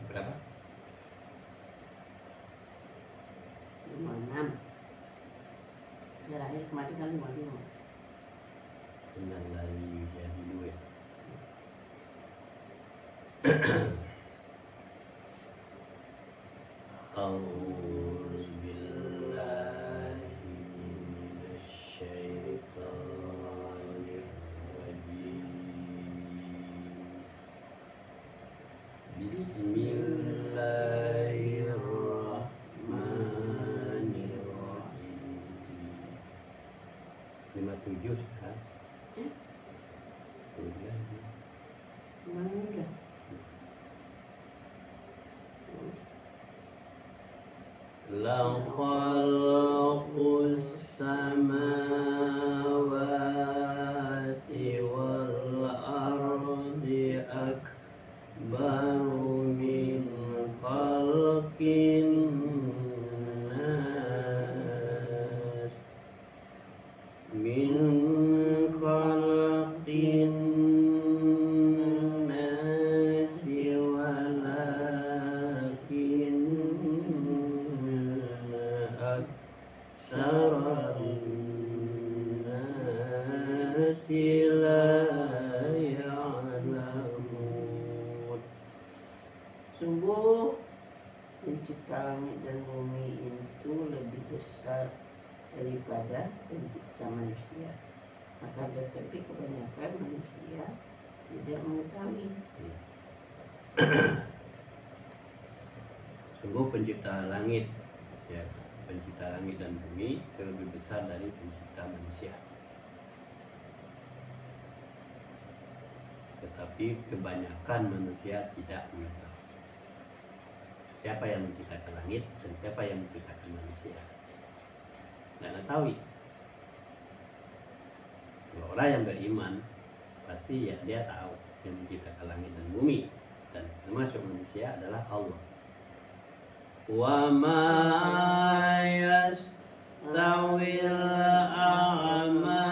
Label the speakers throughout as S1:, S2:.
S1: Berapa?
S2: 56. Terakhir kemarin kan 55.
S1: Innalladzi jadi dua. A'udzu billahi minasy syaithanir rajim. Bismillahirrahmanirrahim. 57 sekarang. Udah.
S2: Udah.
S1: La khalaqus samawati wal ardi akbaru min khalqin nas min khalqin nasi walakin aksaran nasi la ya'lamun.
S2: Sungguh pencipta langit dan bumi itu lebih besar daripada pencipta manusia. Maka tetapi kebanyakan manusia tidak mengetahui.
S1: Sungguh pencipta langit, ya, pencipta langit dan bumi lebih besar dari pencipta manusia. Tetapi kebanyakan manusia tidak mengetahui siapa yang menciptakan langit dan siapa yang menciptakan manusia. Tidak mengetahui. Kalau orang yang beriman pasti ya dia tahu yang menciptakan langit dan bumi, dan termasuk manusia adalah Allah. Wa ma yastawil a'ma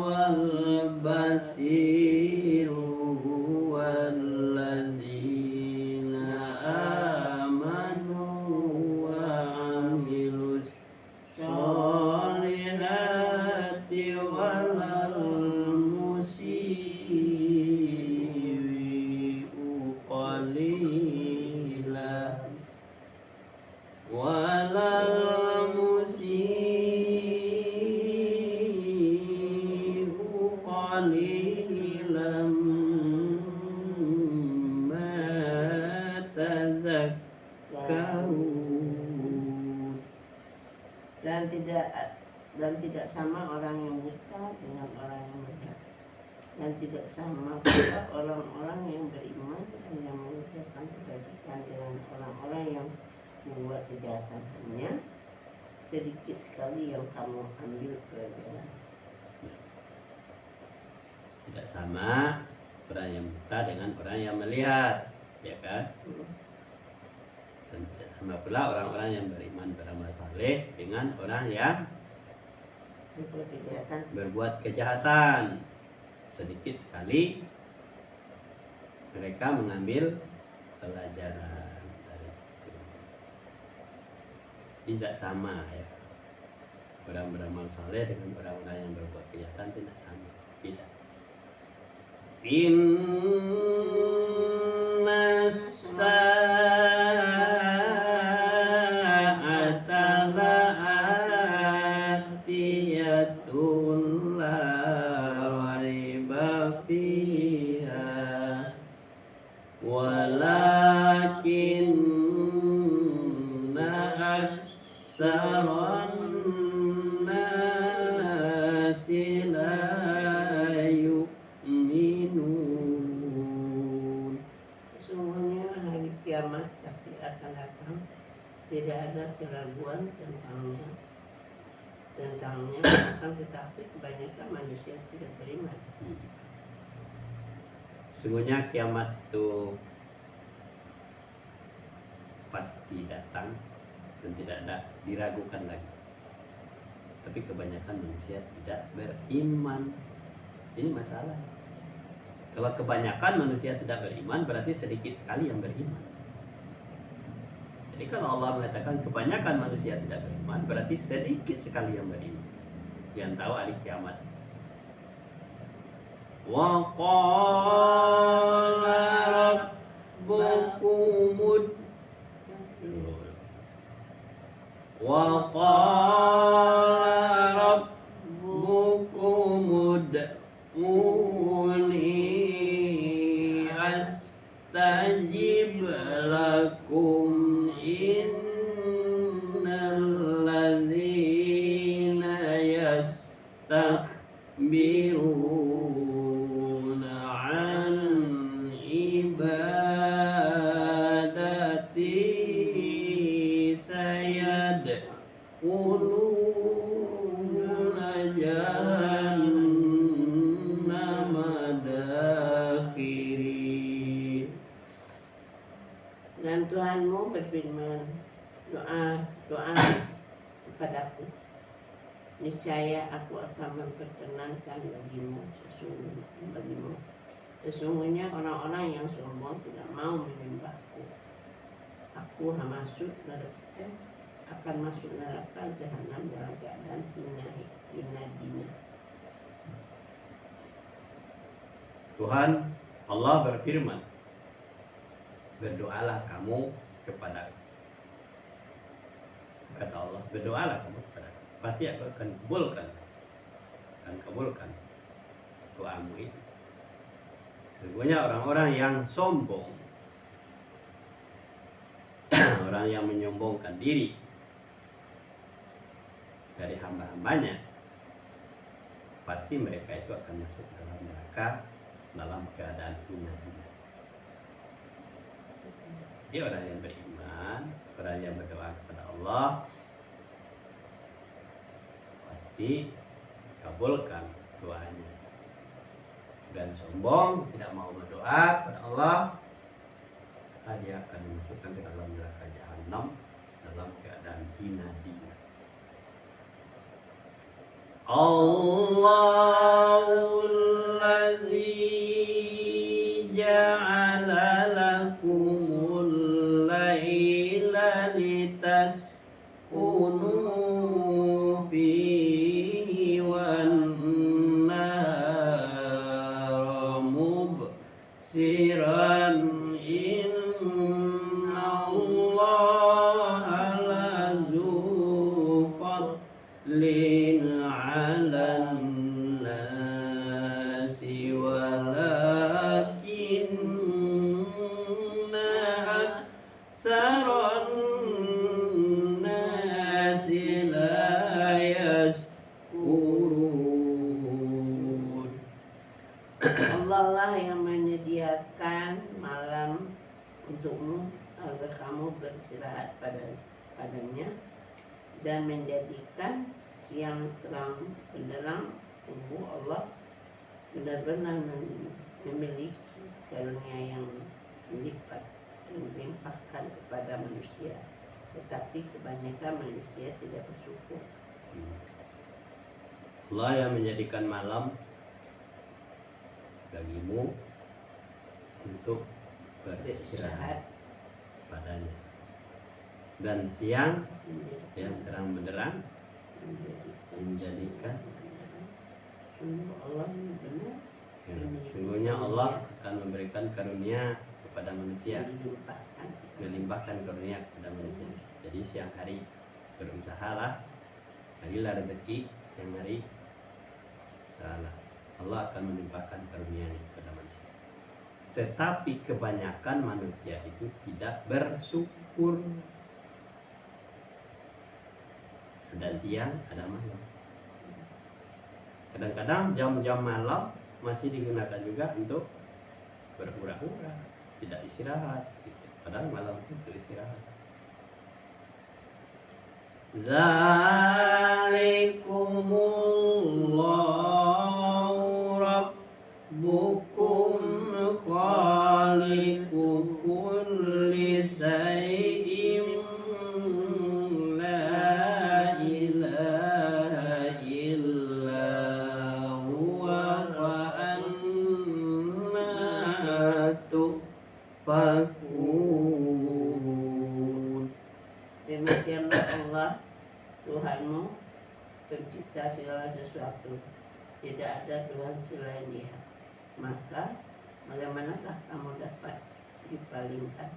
S1: wal basir walladzina amanu wa amilus sholihati walal musii'u qalila walal musii'u qalilan ma tadhakkarun.
S2: Dan tidak sama orang yang buta dengan orang yang melihat, dan tidak sama pula orang-orang yang beriman dan yang mengerjakan kebajikan dengan orang-orang yang membuat kejahatan. Hanya sedikit sekali yang kamu ambil pelajaran.
S1: Tidak sama orang yang buta dengan orang yang melihat, ya kan? Dan tidak sama pula orang-orang yang beriman beramal saleh dengan orang yang berbuat kejahatan. Sedikit sekali mereka mengambil pelajaran dari itu. Tidak sama, ya. Orang beramal saleh dengan orang-orang yang berbuat kejahatan tidak sama. Tidak. Inna sa'ata la'atiyatun la raiba fiha walakinna aksaran nasi la yu'minun.
S2: Sesungguhnya hari kiamat pasti akan datang, tidak ada keraguan tentangnya, akan tetapi kebanyakan manusia tidak beriman.
S1: Sesungguhnya kiamat itu pasti datang dan tidak ada diragukan lagi. Tapi kebanyakan manusia tidak beriman. Ini masalah. Kalau kebanyakan manusia tidak beriman, berarti sedikit sekali yang beriman. Jadi kalau Allah mengatakan kebanyakan manusia tidak beriman, berarti sedikit sekali yang beriman. Yang tahu hari kiamat. Wa qala rabbukumud wa qala rabbukumud uni astajib lakum innal ladzina yastakbiruna an ibadati sayadkhuluna jahannama dakhirin.
S2: Dan Tuhanmu berfirman, doa kepadaku, niscaya aku akan memperkenankan bagimu. Sesungguhnya orang-orang yang sombong tidak mau menyembahku. Aku akan masuk neraka jahanam dalam keadaan hina dina.
S1: Tuhan Allah berfirman, berdoalah kamu kepadaku. Kata Allah, berdoalah kamu kepadaku. Pasti aku akan kabulkan doamu itu. Sesungguhnya orang-orang yang sombong, orang yang menyombongkan diri dari hamba-hambanya, pasti mereka itu akan masuk dalam neraka dalam keadaan hina. Jadi orang yang beriman, orang yang berdoa kepada Allah, pasti kabulkan doanya. Dan sombong, tidak mau berdoa kepada Allah, maka dia akan dimasukkan ke dalam neraka jahanam dalam keadaan hina dina. Allahul ladzi ja'ala lakumul laila litaskunu fihi wan nahara mubsiran innallaha lazu fadlin 'alan nasi walakinna aktsaran nasi la yashkurun.
S2: Allah lah yang menyediakan malam untukmu agar kamu beristirahat padanya dan menjadikan siang terang benderang. Sungguh Allah benar-benar memiliki karunia yang dilimpahkan kepada manusia, tetapi kebanyakan manusia tidak bersyukur.
S1: Allah yang menjadikan malam bagimu untuk beristirahat padanya, dan siang yang terang benderang menjadikan.
S2: Sungguh Allah benar.
S1: Sungguhnya Allah akan memberikan karunia kepada manusia, melimpahkan karunia kepada manusia. Jadi siang hari berusahalah, carilah rezeki siang hari, salah Allah akan melimpahkan karunia kepada manusia. Tetapi kebanyakan manusia itu tidak bersyukur. Ada siang, ada malam. Kadang-kadang jam-jam malam masih digunakan juga untuk berhura-hura, tidak istirahat. Padahal malam itu istirahat. Zalikumullahu rabbukum khaliqu kulli syai'in la ilaha illa huwa wa anna يؤفكون.
S2: Demikianlah Allah Tuhanmu, pencipta segala sesuatu. Tidak ada Tuhan selain Dia. Maka bagaimanakah kamu dapat dipalingkan?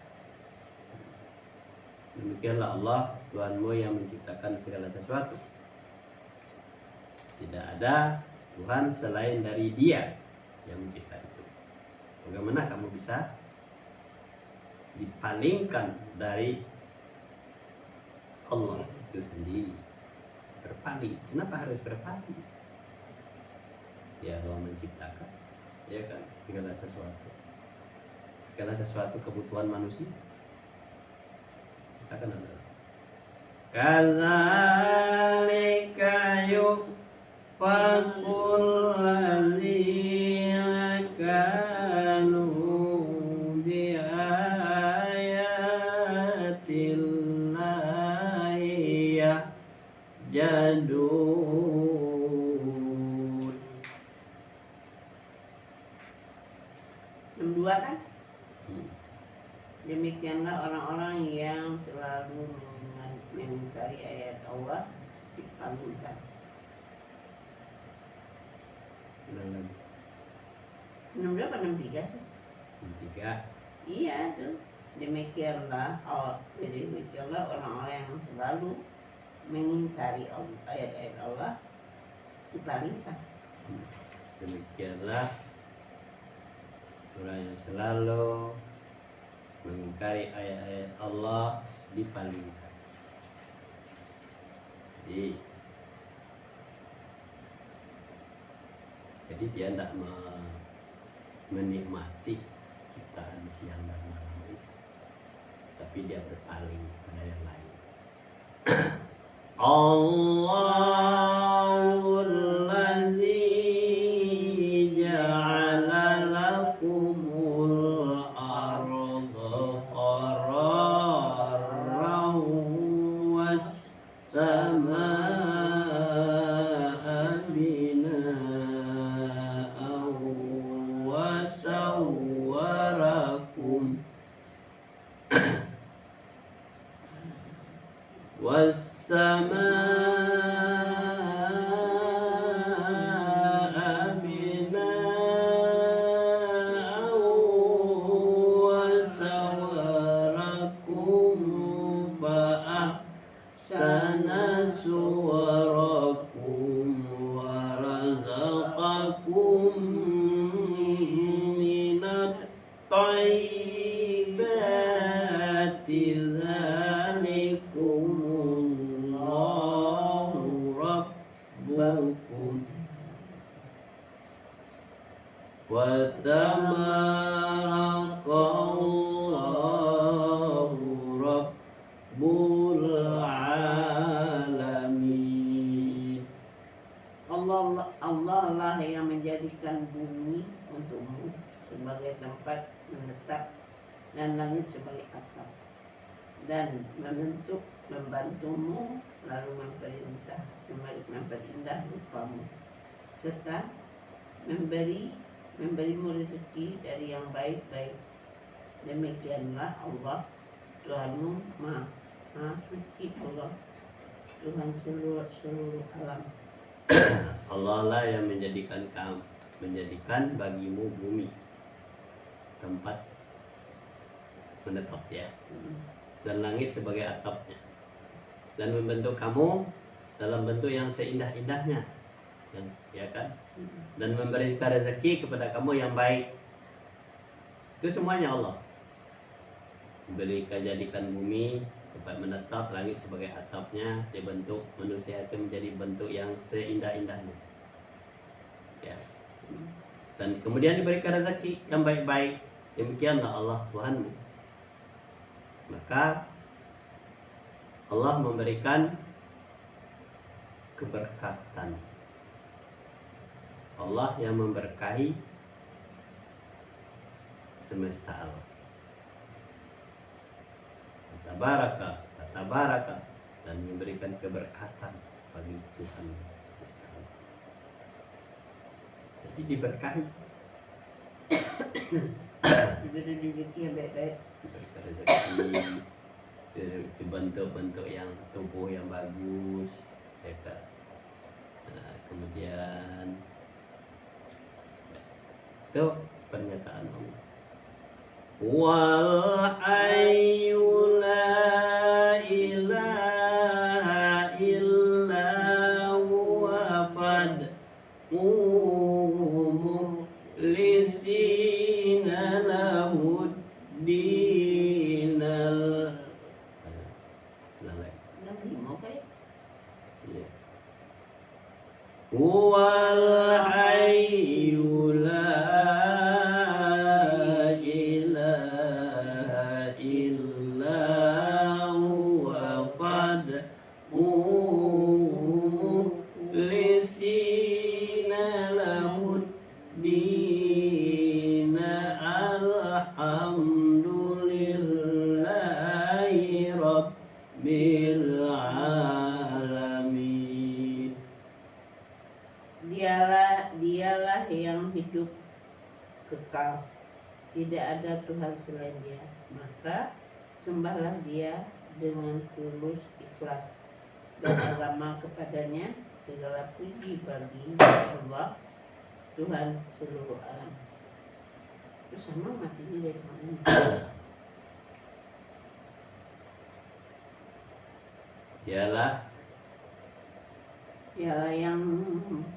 S1: Demikianlah Allah Tuhanmu yang menciptakan segala sesuatu. Tidak ada Tuhan selain dari Dia yang mencipta itu. Bagaimana kamu bisa dipalingkan dari Allah itu sendiri? Berpaling. Kenapa harus berpaling? Ya Allah menciptakan, ya kan, segala sesuatu. Segala sesuatu kebutuhan manusia ciptakan Allah. Kadzalika yufakul ladzina kanu biayatillahi yajadun.
S2: 62 kan? Demikianlah orang-orang yang selalu mengingkari ayat Allah dipalingkan.
S1: Ulang lagi.
S2: 62 apa 63 sih?
S1: 3.
S2: Iya tuh. Demikianlah orang-orang yang selalu mengingkari ayat-ayat Allah dipalingkan.
S1: Demikianlah orang yang selalu mengingkari ayat-ayat Allah dipalingkan. Jadi dia tidak menikmati ciptaan siang dan malam itu, tapi dia berpaling kepada yang lain. Allahul ladzi ja'ala lakumul arda qararan was samaa bina'an wa sawwarakum was-samaa'a binaa'an wa sawwarakum fa ahsana suwarakum wa razaqakum minat thayyibati dzalikumullahu rabbukum wa tabarakallahu rabbul alamin.
S2: Allah lah yang menjadikan bumi untukmu sebagai tempat menetap dan langit sebagai atap, dan membantumu lalu memperindah rupamu, serta memberimu rezeki dari yang baik-baik. Demikianlah Allah Tuhanmu Maha Suci, Allah Tuhan seluruh alam.
S1: Allah lah yang menjadikan bagimu bumi tempat menetap ya, dan langit sebagai atapnya, dan membentuk kamu dalam bentuk yang seindah-indahnya, ya kan, dan memberikan rezeki kepada kamu yang baik. Itu semuanya Allah. Jadikan bumi tempat menetap, langit sebagai atapnya, dibentuk manusia itu menjadi bentuk yang seindah-indahnya, ya. Dan kemudian diberikan rezeki yang baik-baik. Demikianlah Allah Tuhanmu. Maka Allah memberikan keberkatan. Allah yang memberkahi semesta alam. Tabaraka, dan memberikan keberkatan bagi Tuhan semesta alam. Jadi diberkahi.
S2: diberi rezeki yang baik-baik,
S1: diberikan rezeki, dibentuk-bentuk yang tubuh yang bagus, ya kan. Nah, kemudian ya, itu pernyataan Allah. Wal hayyu la ilaha illa huwa fad'uhu mukhlisina lahud dinal.
S2: enam lima kayak
S1: Iya. Wal hayyu la ilaha illa huwa fad'uhu mukhlisina lahud dina alhamdulillahi rabbil alamin.
S2: Dialah yang hidup kekal, tidak ada Tuhan selain Dia, maka sembahlah Dia dengan tulus ikhlas, beragama kepadanya. Segala puji bagi Allah, Tuhan seluruh alam. Itu sama matinya dari mana? Dialah yang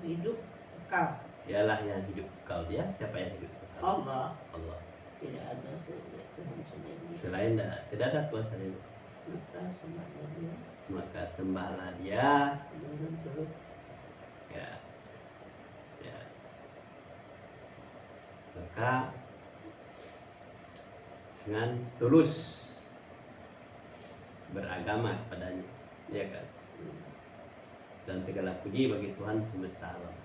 S2: hidup kekal,
S1: Dialah yang hidup kekal. Dia siapa yang hidup kekal?
S2: Allah.
S1: Allah.
S2: Tidak ada Tuhan selain Dia.
S1: Selain tidak ada Tuhan selain Dia. Maka sembahlah Dia
S2: dengan tulus.
S1: ya ya maka dengan tulus beragama kepadanya, ya kan. Dan segala puji bagi Tuhan semesta alam.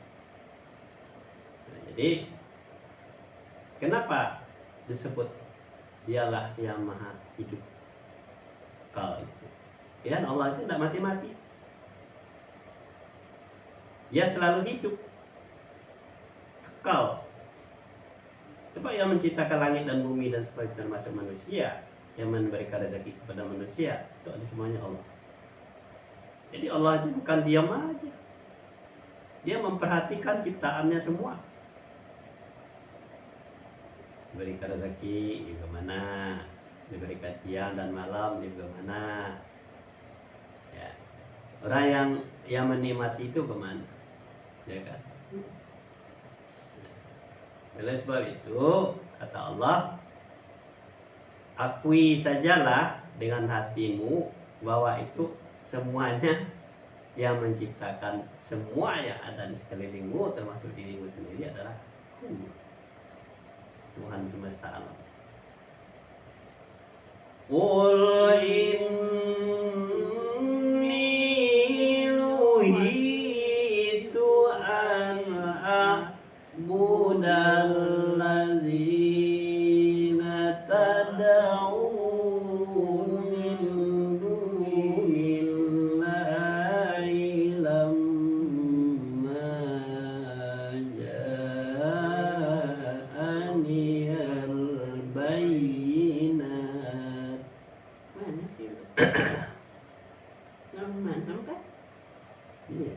S1: Nah, jadi kenapa disebut dialah yang maha hidup kekal itu? Ya, Allah itu tidak mati-mati. Dia selalu hidup, kekal. Coba yang menciptakan langit dan bumi dan sebagainya termasuk manusia, yang memberikan rezeki kepada manusia, itu ada semuanya Allah. Jadi Allah itu bukan diam aja. Dia memperhatikan ciptaannya semua. Diberikan rezeki juga mana, diberikan siang dan malam juga mana. Ya. Orang yang menikmati itu kemana? Ya kan? Oleh sebab itu kata Allah, akui sajalah dengan hatimu bahwa itu semuanya yang menciptakan semua yang ada di sekelilingmu termasuk dirimu sendiri adalah Tuhan semesta alam. Qul inni nuhitu an a'budal ladzina tad'un min dunillahi lamma ja'aniyal bayyinat.
S2: Mana sih lu? Enam kan?
S1: Iya.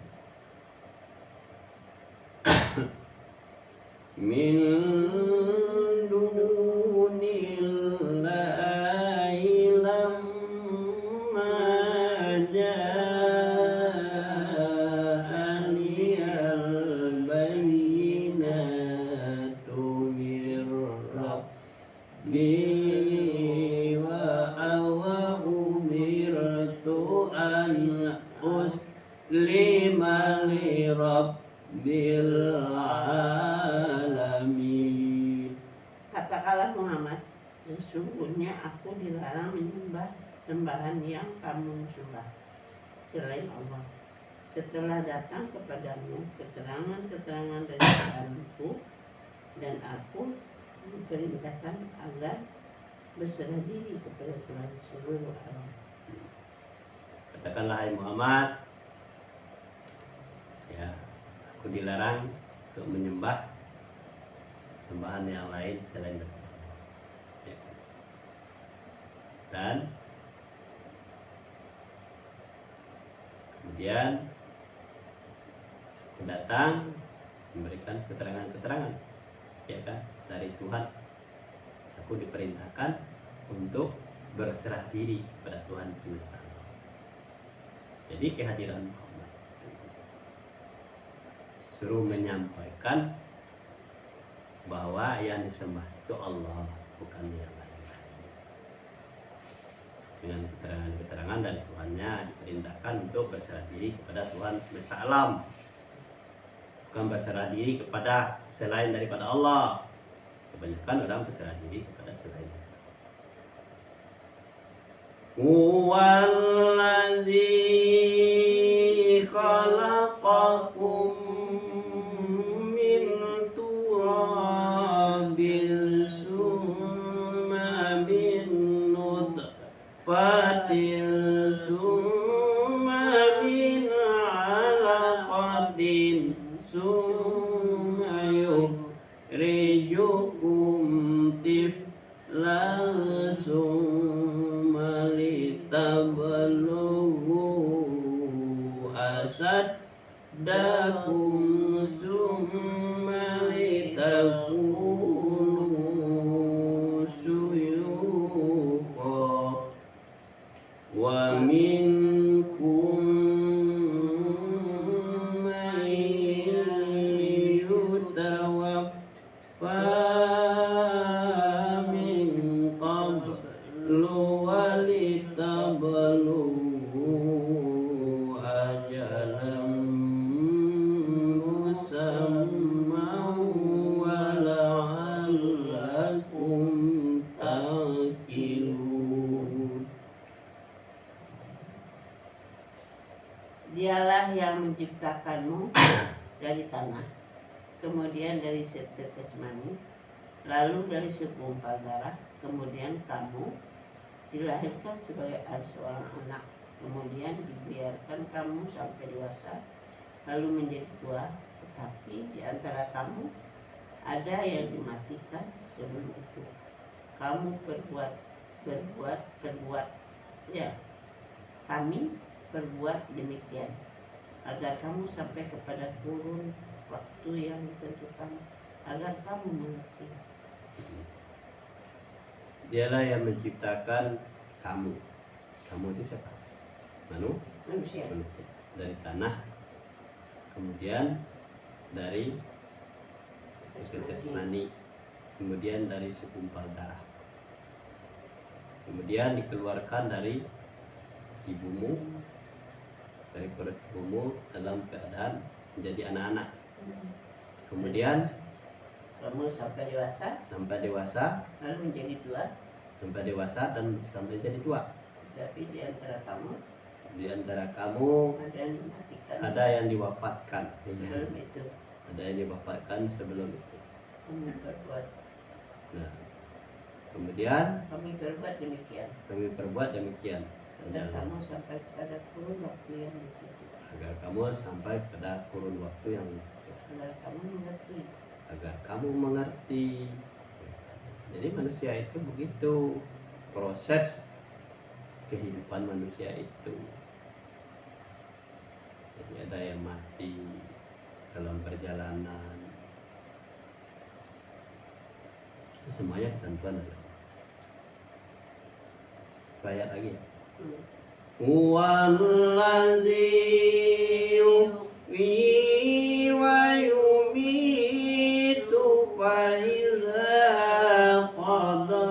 S1: Min dunillahi lamma ja'aniyal bayyinatu mir rabbi wa umirtu an uslima li rabbil alamin.
S2: Katakanlah Muhammad, sesungguhnya aku dilarang menyembah sembahan yang kamu sembah selain Allah. Setelah datang kepadamu keterangan-keterangan dari Tuhanku, dan aku diperintahkan agar berserah diri kepada Tuhan seluruh alam.
S1: Katakanlah hai Muhammad, ya, aku dilarang untuk menyembah sembahan yang lain selain Allah. dan kemudian aku datang memberikan keterangan-keterangan, ya kan, dari Tuhan. Aku diperintahkan untuk berserah diri kepada Tuhan semesta alam. Jadi kehadiran Muhammad suruh menyampaikan bahwa yang disembah itu Allah, bukan yang lain-lain. Dengan keterangan-keterangan dari Tuhannya diperintahkan untuk berserah diri kepada Tuhan semesta alam, bukan berserah diri kepada selain daripada Allah. Kebanyakan orang berserah diri kepada selain. Huwallazi khalaqakum min turabin summa min nutfatin summa min alaqatin summa yukhrijukum tiflan summa litablughu asaddakum summa litakunu suyukha wa minkum man yutawaffa min qablu wa litablughu ajalan musamman wa la'allakum ta'qilun.
S2: Dialah yang menciptakanmu dari tanah, kemudian dari setetes mani, lalu dari segumpal darah, kemudian kamu dilahirkan sebagai seorang anak, kemudian dibiarkan kamu sampai dewasa, lalu menjadi tua. Tetapi di antara kamu ada yang dimatikan sebelum itu. Kamu kami berbuat demikian agar kamu sampai kepada kurun waktu yang ditentukan, agar kamu mengerti.
S1: Dialah yang menciptakan kamu. Kamu itu siapa?
S2: Manusia.
S1: Dari tanah, kemudian dari setetes mani, kemudian dari segumpal darah, kemudian dikeluarkan dari ibumu, dari perut ibumu dalam keadaan menjadi anak-anak. Kemudian
S2: kamu sampai dewasa, lalu menjadi tua.
S1: Sampai dewasa dan sampai jadi tua.
S2: Tapi di antara kamu
S1: ada yang diwafatkan.
S2: sebelum itu.
S1: Ada yang diwafatkan sebelum itu.
S2: Kami berbuat.
S1: Nah, kemudian
S2: Kami berbuat demikian.
S1: Agar
S2: Kamu sampai kepada kurun waktu yang ditentukan.
S1: agar kamu sampai pada kurun waktu yang
S2: Agar kamu mengerti.
S1: Jadi manusia itu begitu proses kehidupan manusia itu. Jadi ada yang mati dalam perjalanan. Itu semuanya ketentuan dari Allah. Ayat lagi ya. Huwallazi yuhyi wa yumitu fa idza qada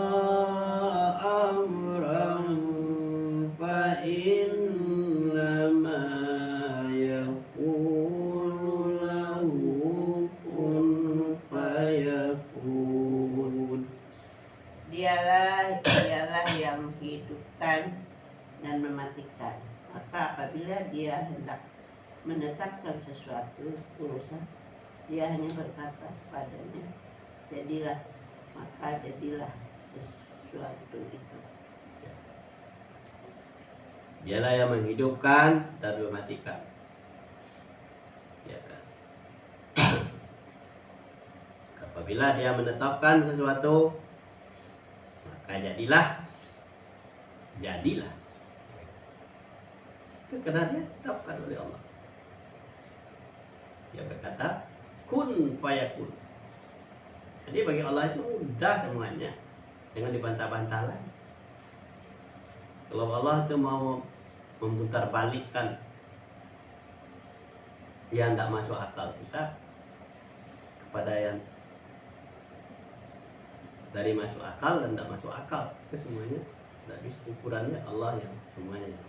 S1: amran fa innama yaqulu lahu kun fayakun.
S2: Dialah yang menghidupkan dan mematikan. Maka apabila dia hendak menetapkan sesuatu urusan, dia hanya berkata padanya, jadilah, maka jadilah sesuatu itu.
S1: Dialah yang menghidupkan dan mematikan. Ya kan? Apabila dia menetapkan sesuatu, maka jadilah. jadilah. Itu karena dia ditetapkan oleh Allah. Dia berkata kun fayakun. Jadi bagi Allah itu mudah semuanya, jangan dibantah-bantah lagi. Kalau Allah itu mau memutar balikkan yang tidak masuk akal kita kepada yang dari masuk akal dan tidak masuk akal, itu semuanya tidak bisa, ukurannya Allah yang semuanya.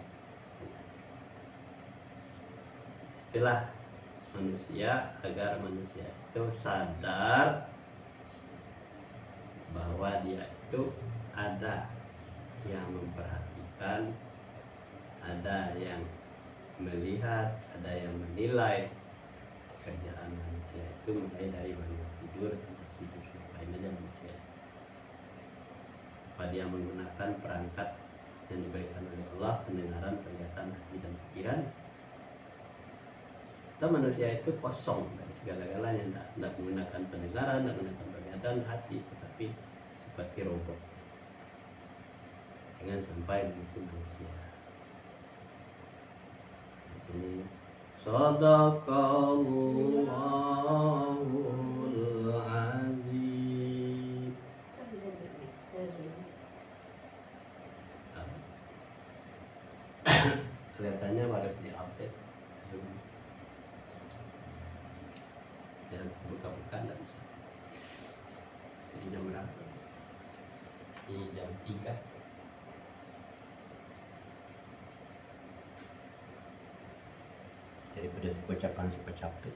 S1: Itulah manusia, agar manusia itu sadar bahwa dia itu ada yang memperhatikan, ada yang melihat, ada yang menilai kerjaan manusia itu, mulai dari bangun tidur sampai tidur, lain aja manusia. Apa dia menggunakan perangkat yang diberikan oleh Allah, pendengaran, penglihatan, hati dan pikiran. Atau manusia itu kosong dari segala-galanya, tidak menggunakan pendengaran, tidak menggunakan penglihatan, hati, tetapi seperti robot. Jangan sampai begitu manusia. Di sini Sadaqallahul azim. Kelihatannya harus diupdate. Dan buka-buka tidak bisa. Jadi jam berapa? Di jam 3. Daripada si kocak capek.